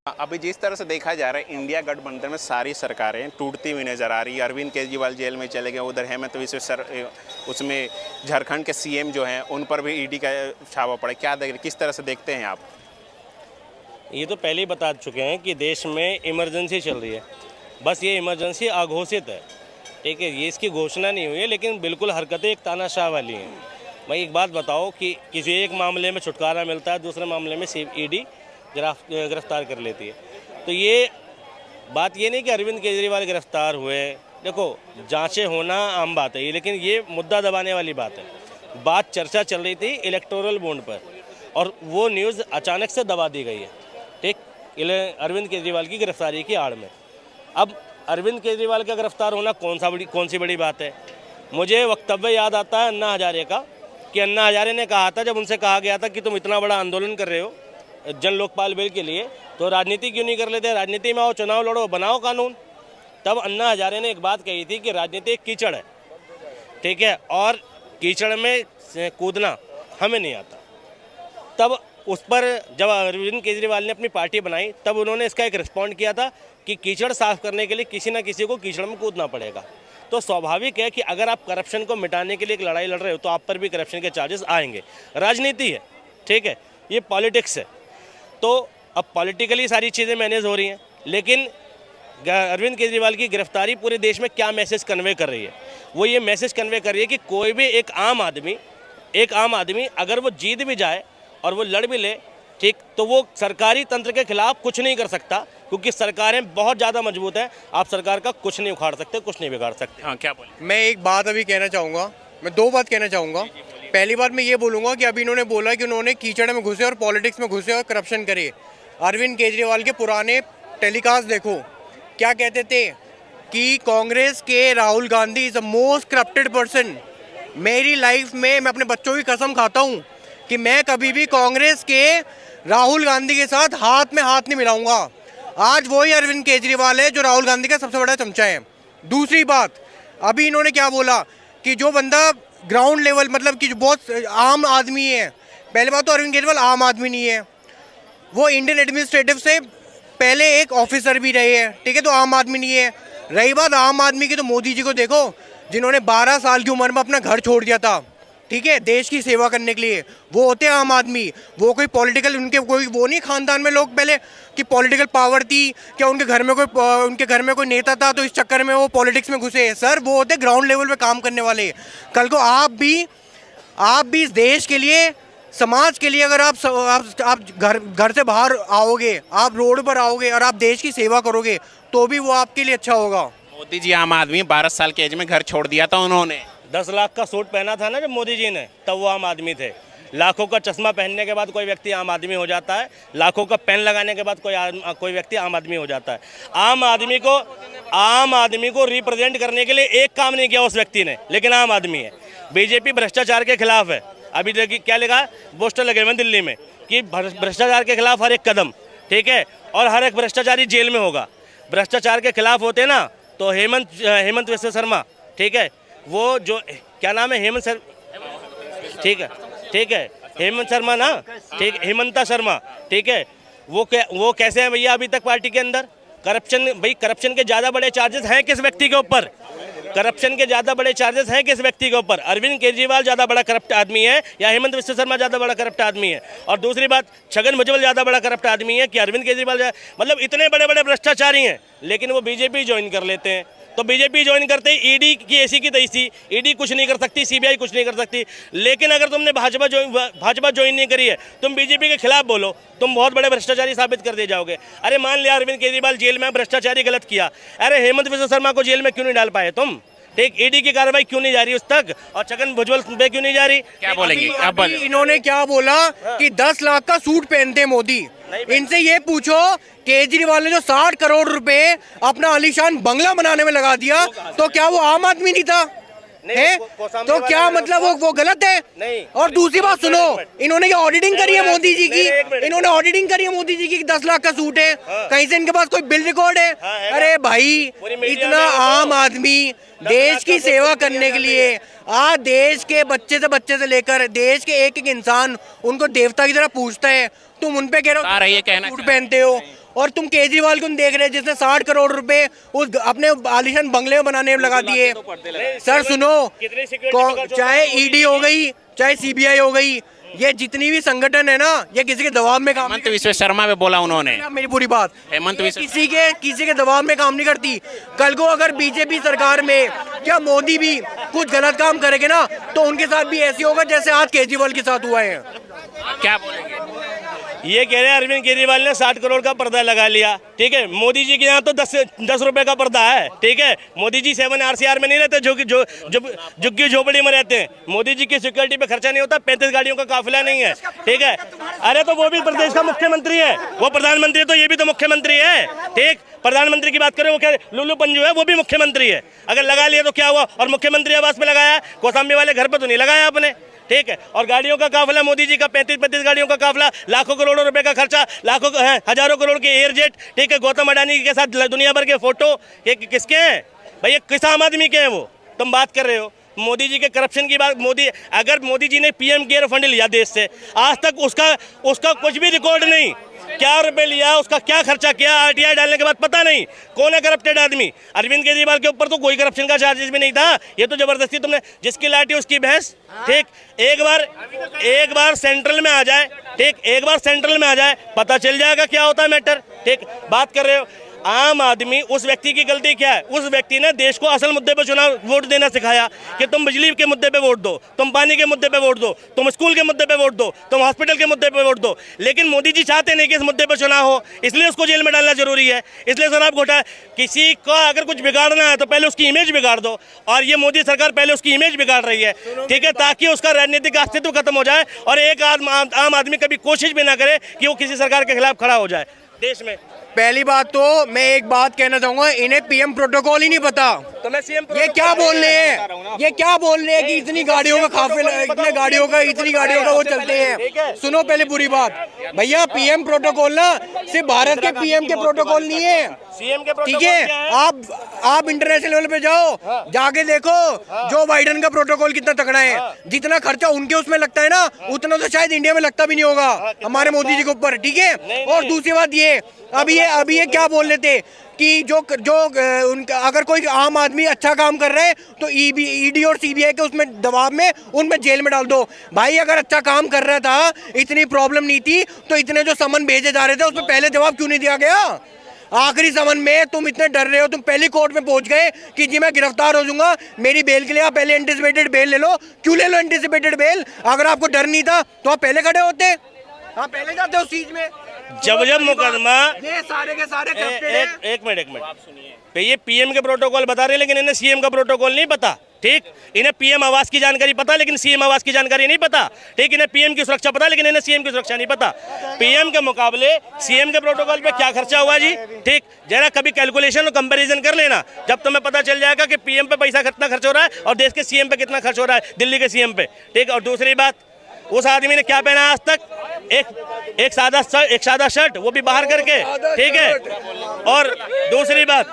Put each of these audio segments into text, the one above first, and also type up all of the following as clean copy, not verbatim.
अभी जिस तरह से देखा जा रहा है इंडिया गठबंधन में सारी सरकारें टूटती हुई नजर आ रही है। अरविंद केजरीवाल जेल में चले गए, उधर हेमंत विश्व सर उसमें झारखंड के सीएम जो हैं उन पर भी ईडी का छावा पड़ा। क्या देख किस तरह से देखते हैं आप? ये तो पहले ही बता चुके हैं कि देश में इमरजेंसी चल रही है। बस ये इमरजेंसी अघोषित है, ठीक है, ये इसकी घोषणा नहीं हुई है, लेकिन बिल्कुल हरकतें एक तानाशाह वाली हैं। भाई एक बात बताओ कि किसी एक मामले में छुटकारा मिलता है, दूसरे मामले में ईडी गिरफ्तार कर लेती है। तो ये बात ये नहीं कि अरविंद केजरीवाल गिरफ्तार हुए, देखो जांचें होना आम बात है, लेकिन ये मुद्दा दबाने वाली बात है। बात चर्चा चल रही थी इलेक्टोरल बॉन्ड पर और वो न्यूज़ अचानक से दबा दी गई है, ठीक, अरविंद केजरीवाल की गिरफ्तारी की आड़ में। अब अरविंद केजरीवाल का गिरफ्तार होना कौन सी बड़ी बात है? मुझे वक्तव्य याद आता है अन्ना हजारे का, कि अन्ना हजारे ने कहा था, जब उनसे कहा गया था कि तुम इतना बड़ा आंदोलन कर रहे हो जन लोकपाल बिल के लिए, तो राजनीति क्यों नहीं कर लेते? राजनीति में आओ, चुनाव लड़ो, बनाओ कानून। तब अन्ना हजारे ने एक बात कही थी कि राजनीति एक कीचड़ है, ठीक है, और कीचड़ में कूदना हमें नहीं आता। तब उस पर जब अरविंद केजरीवाल ने अपनी पार्टी बनाई, तब उन्होंने इसका एक रिस्पॉन्ड किया था कि कीचड़ साफ करने के लिए किसी ना किसी को कीचड़ में कूदना पड़ेगा। तो स्वाभाविक है कि अगर आप करप्शन को मिटाने के लिए एक लड़ाई लड़ रहे हो तो आप पर भी करप्शन के चार्जेस आएंगे। राजनीति है, ठीक है, ये पॉलिटिक्स है, तो अब पॉलिटिकली सारी चीज़ें मैनेज हो रही हैं। लेकिन अरविंद केजरीवाल की गिरफ्तारी पूरे देश में क्या मैसेज कन्वे कर रही है? वो ये मैसेज कन्वे कर रही है कि कोई भी एक आम आदमी अगर वो जीत भी जाए और वो लड़ भी ले, ठीक, तो वो सरकारी तंत्र के खिलाफ कुछ नहीं कर सकता, क्योंकि सरकारें बहुत ज़्यादा मजबूत हैं। आप सरकार का कुछ नहीं उखाड़ सकते, कुछ नहीं बिगाड़ सकते। हाँ, क्या बोले? मैं एक बात अभी कहना चाहूँगा, मैं दो बात कहना चाहूँगा। पहली बात मैं ये बोलूँगा कि अभी इन्होंने बोला कि उन्होंने कीचड़ में घुसे और पॉलिटिक्स में घुसे और करप्शन करे। अरविंद केजरीवाल के पुराने टेलीकास्ट देखो, क्या कहते थे कि कांग्रेस के Rahul Gandhi is the most corrupted person. मेरी लाइफ में मैं अपने बच्चों की कसम खाता हूँ कि मैं कभी भी कांग्रेस के राहुल गांधी के साथ हाथ में हाथ नहीं मिलाऊंगा। आज वही अरविंद केजरीवाल है जो राहुल गांधी का सबसे बड़ा चमचा है। दूसरी बात, अभी इन्होंने क्या बोला कि जो बंदा ग्राउंड लेवल, मतलब कि जो बहुत आम आदमी है, पहले बात तो अरविंद केजरीवाल आम आदमी नहीं है, वो इंडियन एडमिनिस्ट्रेटिव से पहले एक ऑफिसर भी रहे हैं, ठीक है, तो आम आदमी नहीं है। रही बात आम आदमी की, तो मोदी जी को देखो, जिन्होंने 12 साल की उम्र में अपना घर छोड़ दिया था, ठीक है, देश की सेवा करने के लिए, वो होते हैं आम आदमी। वो कोई पॉलिटिकल, उनके कोई वो नहीं खानदान में लोग पहले कि पॉलिटिकल पावर थी, क्या उनके घर में कोई नेता था तो इस चक्कर में वो पॉलिटिक्स में घुसे? सर, वो होते ग्राउंड लेवल पे काम करने वाले। कल को आप भी इस देश के लिए, समाज के लिए, अगर आप घर से बाहर आओगे, आप रोड पर आओगे और आप देश की सेवा करोगे, तो भी वो आपके लिए अच्छा होगा। मोदी जी आम आदमी, 12 साल की एज में घर छोड़ दिया था उन्होंने। 10 लाख का सूट पहना था ना जब मोदी जी ने, तब वो आम आदमी थे। लाखों का चश्मा पहनने के बाद कोई व्यक्ति आम आदमी हो जाता है, लाखों का पेन लगाने के बाद कोई व्यक्ति आम आदमी हो जाता है। आम आदमी को रिप्रेजेंट करने के लिए एक काम नहीं किया उस व्यक्ति ने, लेकिन आम आदमी है। बीजेपी भ्रष्टाचार के खिलाफ है। अभी देखिए क्या लिखा, पोस्टर लगे हुए दिल्ली में कि भ्रष्टाचार के खिलाफ हर एक कदम, ठीक है, और हर एक भ्रष्टाचारी जेल में होगा। भ्रष्टाचार के खिलाफ होते ना तो हेमंत विश्व शर्मा, ठीक है, वो जो क्या नाम है, हेमंत सर, ठीक है, हेमंत शर्मा ना, ठीक, हेमंता शर्मा, ठीक है, वो कैसे हैं भैया अभी तक पार्टी के अंदर? करप्शन, भाई करप्शन के ज़्यादा बड़े चार्जेस हैं किस व्यक्ति के ऊपर? करप्शन के ज़्यादा बड़े चार्जेस हैं किस व्यक्ति के ऊपर? अरविंद केजरीवाल ज़्यादा बड़ा करप्ट आदमी है या हेमंत विश्व शर्मा ज़्यादा बड़ा करप्ट आदमी है? और दूसरी बात, छगन भुजबल ज़्यादा बड़ा करप्ट आदमी है कि अरविंद केजरीवाल? मतलब इतने बड़े बड़े भ्रष्टाचारी हैं, लेकिन वो बीजेपी ज्वाइन कर लेते हैं। तो बीजेपी ज्वाइन करते ही ईडी की ऐसी की तैसी, ईडी कुछ नहीं कर सकती, सीबीआई कुछ नहीं कर सकती। लेकिन अगर तुमने भाजपा ज्वाइन नहीं करी है, तुम बीजेपी के खिलाफ बोलो, तुम बहुत बड़े भ्रष्टाचारी साबित कर दिए जाओगे। अरे मान लिया अरविंद केजरीवाल जेल में भ्रष्टाचारी गलत किया, अरे हेमंत विश्व शर्मा को जेल में क्यों नहीं डाल पाए तुम? ठीक, ईडी की कार्रवाई क्यों नहीं जा रही उस तक, और छगन भुजबल पे क्यों नहीं जा रही? क्या बोलेंगे अब? इन्होंने क्या बोला कि 10 लाख का सूट पहनते मोदी। इनसे ये पूछो, केजरीवाल ने जो 60 करोड़ रुपए अपना आलीशान बंगला बनाने में लगा दिया, तो क्या वो आम आदमी नहीं था? है तो क्या मतलब वो गलत है? नहीं। और दूसरी बात सुनो, इन्होंने क्या ऑडिटिंग करी है मोदी जी की? इन्होंने ऑडिटिंग करी है मोदी जी की 10 लाख का सूट है? कहीं से इनके पास कोई बिल रिकॉर्ड है? अरे भाई, इतना आम आदमी देश की सेवा करने के लिए, आज देश के बच्चे से लेकर देश के एक एक इंसान उनको देवता की तरह पूछता है, तुम उन पे कह रहे हो सूट पहनते हो। और तुम केजरीवाल को देख रहे जिसने 60 करोड़ रुपए उस अपने आलिशान बंगले में बनाने में लगा दिए। सर सुनो, चाहे ईडी हो गई चाहे सीबीआई हो गई, ये जितनी भी संगठन है ना, ये किसी के दबाव में काम हेमंत विश्व शर्मा में बोला उन्होंने। मेरी पूरी बात, हेमंत ये विश्व किसी के दबाव में काम नहीं करती। कल को अगर बीजेपी सरकार में क्या मोदी भी कुछ गलत काम करेंगे ना, तो उनके साथ भी ऐसे होगा जैसे आज केजरीवाल के साथ हुआ है। क्या बोलेंगे? ये कह रहे हैं अरविंद केजरीवाल ने 60 करोड़ का पर्दा लगा लिया, ठीक है। मोदी जी के यहाँ तो 10 रुपए का पर्दा है, ठीक है। मोदी जी 7 RCR में नहीं रहते, झुग्गी झोपड़ी में रहते हैं। मोदी जी की सिक्योरिटी पे खर्चा नहीं होता, 35 गाड़ियों का काफिला नहीं है, ठीक है। अरे तो वो भी प्रदेश का मुख्यमंत्री है, वो प्रधानमंत्री, तो ये भी तो मुख्यमंत्री है, ठीक। प्रधानमंत्री की बात करें, वो क्या लुल्लू पंजू है, वो भी मुख्यमंत्री है। अगर लगा लिया तो क्या हुआ? और मुख्यमंत्री आवास पे लगाया, कौशाम्बी वाले घर पे तो नहीं लगाया आपने, ठीक है। और गाड़ियों का काफिला, मोदी जी का 35 गाड़ियों का काफिला, लाखों करोड़ों रुपए का खर्चा, हजारों करोड़ के एयरजेट, ठीक है। गौतम अडानी के साथ दुनिया भर के फोटो, ये किसके हैं भाई? ये किस आम आदमी के हैं वो? तुम बात कर रहे हो मोदी जी के करप्शन की बात। अगर मोदी जी ने पीएम केयर फंड लिया देश से, आज तक उसका कुछ भी रिकॉर्ड नहीं, क्या रुपए लिया, उसका क्या खर्चा किया, आरटीआई डालने के बाद पता नहीं कौन है करप्टेड आदमी। अरविंद केजरीवाल के ऊपर तो कोई करप्शन का चार्जेस भी नहीं था, ये तो जबरदस्ती तुमने जिसकी लाठी उसकी भैंस, ठीक। एक बार सेंट्रल में आ जाए, ठीक, एक बार सेंट्रल में आ जाए, पता चल जाएगा क्या होता है मैटर, ठीक। बात कर रहे हो आम आदमी, उस व्यक्ति की गलती क्या है? उस व्यक्ति ने देश को असल मुद्दे पे चुनाव वोट देना सिखाया कि तुम बिजली के मुद्दे पे वोट दो, तुम पानी के मुद्दे पे वोट दो, तुम स्कूल के मुद्दे पे वोट दो, तुम हॉस्पिटल के मुद्दे पे वोट दो। लेकिन मोदी जी चाहते नहीं कि इस मुद्दे पे चुनाव हो, इसलिए उसको जेल में डालना जरूरी है। इसलिए शराब घोटाला, किसी का अगर कुछ बिगाड़ना है तो पहले उसकी इमेज बिगाड़ दो, और ये मोदी सरकार पहले उसकी इमेज बिगाड़ रही है, ठीक है, ताकि उसका राजनीतिक अस्तित्व खत्म हो जाए और एक आम आदमी कभी कोशिश भी ना करे कि वो किसी सरकार के खिलाफ खड़ा हो जाए देश में। पहली बात तो मैं एक बात कहना चाहूंगा, इन्हें पीएम प्रोटोकॉल ही नहीं पता। तो मैं सीएम ये क्या बोल रहे हैं, ये क्या बोल रहे हैं कि इतनी गाड़ियों का काफिला, इतनी गाड़ियों का वो चलते हैं। सुनो पहले पूरी बात, भैया पीएम प्रोटोकॉल ना सिर्फ भारत के पीएम के प्रोटोकॉल नहीं है, सीएम के ठीक है। आप इंटरनेशनल लेवल पे जाओ, जाके देखो जो बाइडेन का प्रोटोकॉल कितना तगड़ा है। जितना खर्चा उनके उसमें लगता है ना, उतना तो शायद इंडिया में लगता भी नहीं होगा हमारे मोदी जी के ऊपर, ठीक है। और दूसरी बात ये, अभी ये क्या बोल रहे थे कि जो उनका अगर कोई आम आदमी अच्छा काम कर रहा है तो ईडी और सीबीआई के उसमें दबाव में उनमें जेल में डाल दो। भाई अगर अच्छा काम कर रहा था, इतनी प्रॉब्लम नहीं थी, तो इतने जो समन भेजे जा रहे थे उसमें पहले जवाब क्यों नहीं दिया गया? आखिरी समन में तुम इतने डर रहे हो, तुम पहली कोर्ट में पहुंच गए कि जी मैं गिरफ्तार हो जाऊंगा, मेरी बेल के लिए आप पहले एंटिसिपेटेड बेल ले लो। क्यों ले लो एंटिसिपेटेड बेल? अगर आपको डर नहीं था तो आप पहले खड़े होते, आप पहले जाते उस चीज में। जब मुकदमा, ये सारे के सारे एक मिनट, ये पीएम के प्रोटोकॉल बता रहे हैं लेकिन इन्हें सीएम का प्रोटोकॉल नहीं पता, ठीक। इन्हें पीएम आवास की जानकारी पता लेकिन सीएम आवास की जानकारी नहीं पता, ठीक। इन्हें पीएम की सुरक्षा पता लेकिन इन्हें सीएम की सुरक्षा नहीं पता। पीएम के मुकाबले सीएम के प्रोटोकॉल पे क्या खर्चा हुआ जी, ठीक। जरा कभी कैलकुलेशन और कंपैरिजन कर लेना, जब तुम्हें पता चल जाएगा कि पीएम पे पैसा कितना खर्च हो रहा है और देश के सीएम पे कितना खर्च हो रहा है, दिल्ली के सीएम पे, ठीक। और दूसरी बात, उस आदमी ने क्या पहना आज तक? एक सादा शर्ट, वो भी बाहर करके, ठीक है। और दूसरी बात,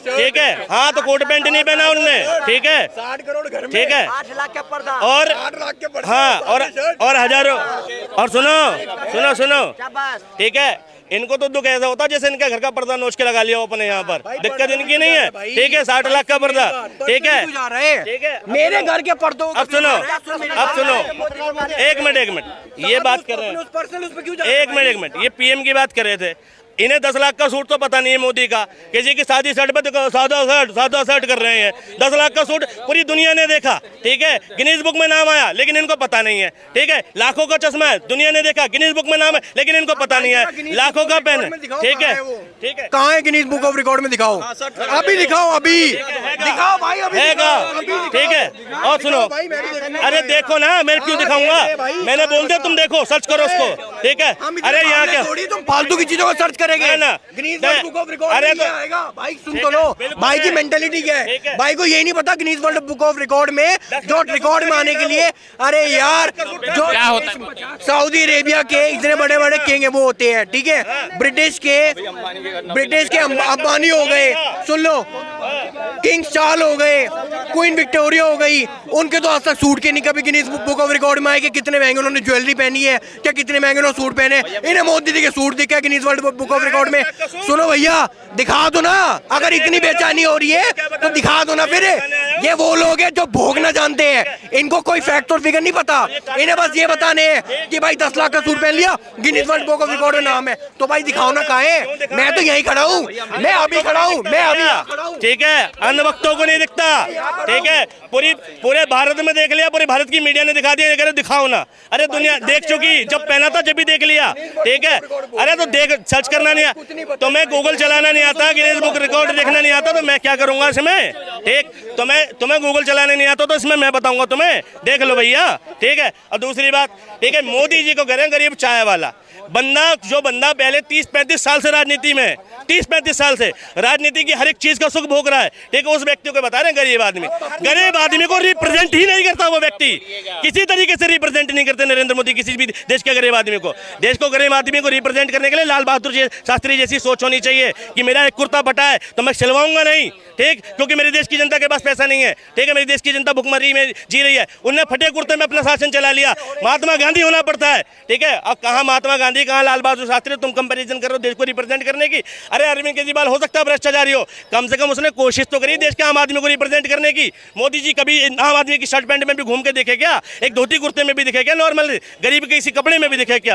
ठीक है, हाँ तो कोट पैंट नहीं पहना उनने, ठीक है, 60 करोड़ घर में, ठीक है, 8 लाख का पर्दा, और 8 लाख के पर्दा, हाँ, और हजारों, और सुनो, ठीक है। इनको तो दुख ऐसा होता जैसे इनके घर का पर्दा नोच के लगा लिया हो अपने यहाँ पर, दिक्कत इनकी नहीं है, ठीक है। 60 लाख का पर्दा, ठीक है, ठीक है। मेरे घर के पर्दों, अब सुनो, एक मिनट, ये बात कर रहे हैं, एक मिनट, ये पीएम की बात कर रहे थे। इन्हें 10 लाख का सूट तो पता नहीं है मोदी का, किसी की शादी शर्ट पे सादा शर्ट कर रहे हैं। 10 लाख का सूट पूरी दुनिया ने देखा, ठीक है, गिनीज बुक में नाम आया लेकिन इनको पता नहीं है, ठीक है। लाखों का चश्मा है, दुनिया ने देखा, गिनीज बुक में नाम है लेकिन इनको पता नहीं है। लाखों का पेन है, ठीक है, ठीक है। कहाँ है गिनीज बुक ऑफ रिकॉर्ड में? दिखाओ, अभी दिखाओ, अभी दिखाओ भाई, अभी ठीक है। और सुनो, अरे देखो ना, मैं क्यों दिखाऊंगा? मैंने बोल दिया तुम देखो, सर्च करो उसको, ठीक है। अरे यहाँ क्या तुम फालतू की चीजों को सर्च करेंगे ना, Guinness world book of record में आएगा। भाई सुन तो लो, भाई की मेंटालिटी क्या है? भाई को ये नहीं पता Guinness world book of record में जो रिकॉर्ड में आने के लिए, अरे यार जो क्या होता है, सऊदी अरेबिया के इतने बड़े बड़े किंग है वो होते हैं, ठीक है। ब्रिटिश के अंबानी हो गए, सुन लो, किंग चार्ल हो गए, क्वीन विक्टोरिया हो गई, उनके तो आज तक सूट के नहीं कभी गिनीज बुक ऑफ रिकॉर्ड में आए कि कितने महंगे उन्होंने ज्वेलरी पहनी है, क्या कितने महंगे उन्होंने सूट पहने। इन्हें मोदी जी के सूट दिखा है Guinness world book of record में। सुनो भैया, दिखा दो ना, अगर इतनी बेचैनी हो रही है तो दिखा दो ना। फिर ये वो लोग हैं जो भोगना जानते हैं, इनको कोई फैक्ट और फिगर नहीं पता, इन्हें बस ये बताने हैं कि भाई 10 लाख का सूट पहन लिया, Guinness world book of record में नाम है, तो भाई दिखाओ ना कहाँ है। मैं तो यहीं खड़ा हूँ, मैं अभी खड़ा हूँ, मैं अभी। ठीक है, अन्य वक्तों को नहीं दिखता। ठीक है, पूरे भारत में देख लिया, पूरे भारत की मीडिया ने दिखा दिया, कह रहे दिखाओ ना। अरे दुनिया देख चुकी, जब पहना था जब भी देख लिया। ठीक है, अरे तो देख, सर्च करना नहीं, तो मैं गूगल चलाना नहीं आता, गिनीज बुक रिकॉर्ड देखना नहीं आता, तो मैं क्या करूंगा इसमें। ठीक, तुम्हें गूगल चलाने नहीं आता तो इसमें मैं बताऊंगा तुम्हें, देख लो भैया। ठीक है, और दूसरी बात, ठीक है, मोदी जी को कह रहे हैं गरीब चाय वाला बंदा, जो बंदा पहले 30-35 साल से राजनीति में, 30-35 साल से राजनीति की हर एक चीज का सुख भोग रहा है। ठीक है, उस व्यक्ति को बता रहे हैं गरीब आदमी को रिप्रेजेंट ही नहीं करता। वो व्यक्ति किसी तरीके से रिप्रेजेंट नहीं करते नरेंद्र मोदी किसी भी देश के गरीब आदमी को। देश को गरीब आदमी को रिप्रेजेंट करने के लिए लाल बहादुर शास्त्री जैसी सोच होनी चाहिए कि मेरा एक कुर्ता फटा है तो मैं सिलवाऊंगा नहीं। ठीक, क्योंकि मेरे देश की जनता के पास पैसा नहीं है। ठीक है, मेरी देश की जनता भुखमरी में जी रही है, उनने फटे कुर्ते में अपना शासन चला लिया। महात्मा गांधी होना पड़ता है। ठीक है, अब कहाँ महात्मा गांधी, कहाँ लाल बहादुर शास्त्री, तुम कंपैरिजन कर रहे हो देश को रिप्रेजेंट करने की। अरे अरविंद केजरीवाल हो सकता है भ्रष्टाचारी हो, कम से कम उसने कोशिश तो करी देश के आम आदमी को रिप्रेजेंट करने की। मोदी जी कभी आम आदमी की शर्ट पैंट में भी घूम के देखे क्या? एक धोती कुर्ते में भी दिखे क्या? नॉर्मल गरीब के किसी कपड़े में भी दिखे क्या?